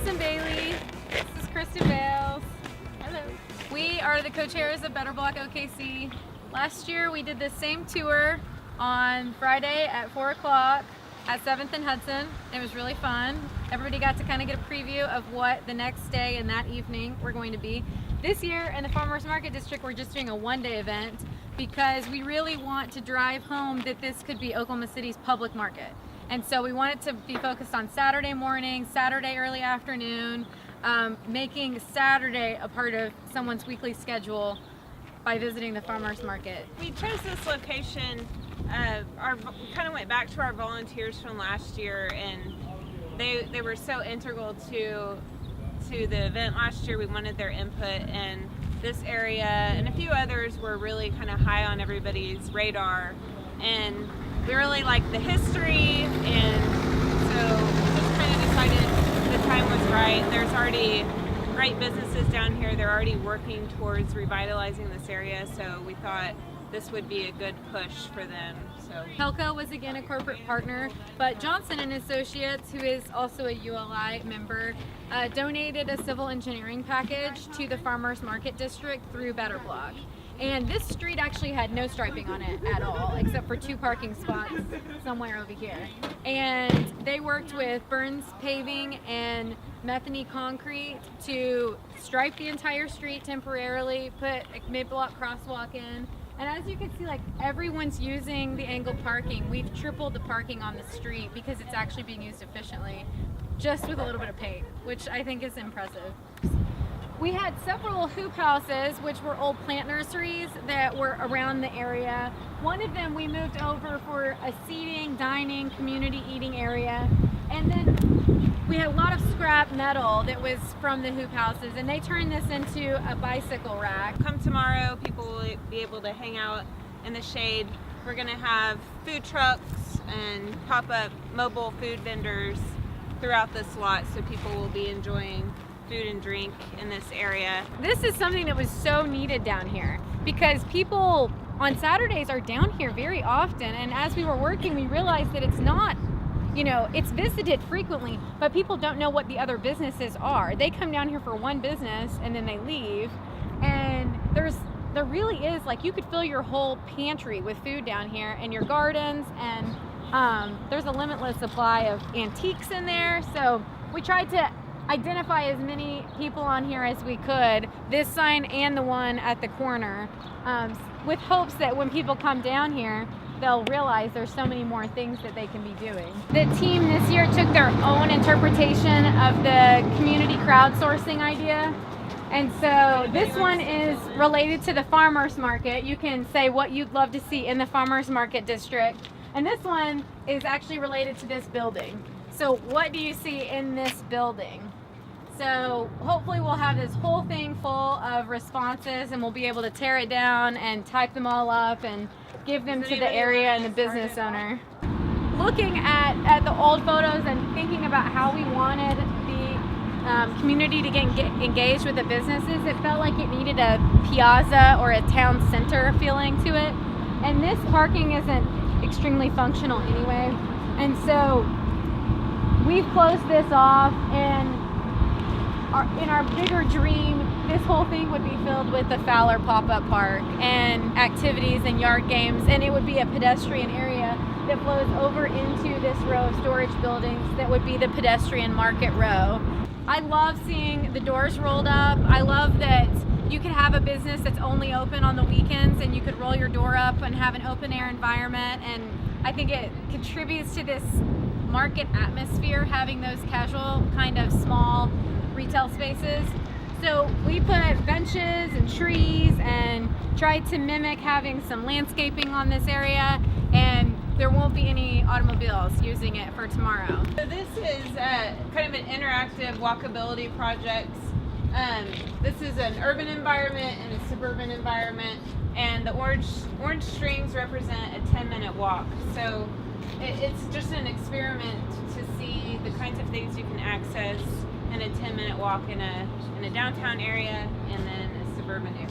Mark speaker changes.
Speaker 1: Allison Bailey. This is Kristen Bales. Hello. We are the co-chairs of Better Block OKC. Last year we did the same tour on Friday at 4 o'clock at 7th and Hudson. It was really fun. Everybody got to kind of get a preview of what the next day and that evening we're going to be. This year in the Farmers Market District we're just doing a one-day event because we really want to drive home that this could be Oklahoma City's public market. And so we want it to be focused on Saturday morning, Saturday early afternoon, making Saturday a part of someone's weekly schedule by visiting the farmers market.
Speaker 2: We chose this location, we kind of went back to our volunteers from last year, and they were so integral to the event last year. We wanted their input, and this area and a few others were really kind of high on everybody's radar, and we really liked the history, and so we just kind of decided the time was right. There's already great businesses down here. They're already working towards revitalizing this area, so we thought this would be a good push for them. So
Speaker 1: Helco was again a corporate partner, but Johnson and Associates, who is also a ULI member, donated a civil engineering package to the Farmers Market District through Better Block. And this street actually had no striping on it at all, except for 2 parking spots somewhere over here. And they worked with Burns Paving and Metheny Concrete to stripe the entire street temporarily, put a mid-block crosswalk in. And as you can see, like, everyone's using the angled parking. We've tripled the parking on the street because it's actually being used efficiently, just with a little bit of paint, which I think is impressive. We had several hoop houses, which were old plant nurseries that were around the area. One of them we moved over for a seating, dining, community eating area. And then we had a lot of scrap metal that was from the hoop houses, and they turned this into a bicycle rack.
Speaker 2: Come tomorrow, people will be able to hang out in the shade. We're gonna have food trucks and pop-up mobile food vendors throughout this lot, so people will be enjoying food and drink in this area.
Speaker 1: This is something that was so needed down here because people on Saturdays are down here very often, and as we were working we realized that it's not, it's visited frequently, but people don't know what the other businesses are. They come down here for one business and then they leave, and there really is, like, you could fill your whole pantry with food down here and your gardens, and there's a limitless supply of antiques in there, so we tried to identify as many people on here as we could, this sign and the one at the corner, with hopes that when people come down here they'll realize there's so many more things that they can be doing. The team this year took their own interpretation of the community crowdsourcing idea, and so this one is related to the farmers market. You can say what you'd love to see in the farmers market district, and this one is actually related to this building. So what do you see in this building? So hopefully we'll have this whole thing full of responses, and we'll be able to tear it down and type them all up and give them to the area and the business owner. Looking at the old photos and thinking about how we wanted the community to get engaged with the businesses, it felt like it needed a piazza or a town center feeling to it. And this parking isn't extremely functional anyway. And so we've closed this off, and in our bigger dream, this whole thing would be filled with the Fowler pop-up park and activities and yard games, and it would be a pedestrian area that flows over into this row of storage buildings that would be the pedestrian market row. I love seeing the doors rolled up. I love that you could have a business that's only open on the weekends, and you could roll your door up and have an open air environment, and I think it contributes to this market atmosphere, having those casual kind of small retail spaces. So we put benches and trees and tried to mimic having some landscaping on this area, and there won't be any automobiles using it for tomorrow.
Speaker 2: So this is kind of an interactive walkability project. This is an urban environment and a suburban environment, and the orange strings represent a 10-minute walk. So it's just an experiment to see the kinds of things you can access in a 10-minute walk in a downtown area and then a suburban area.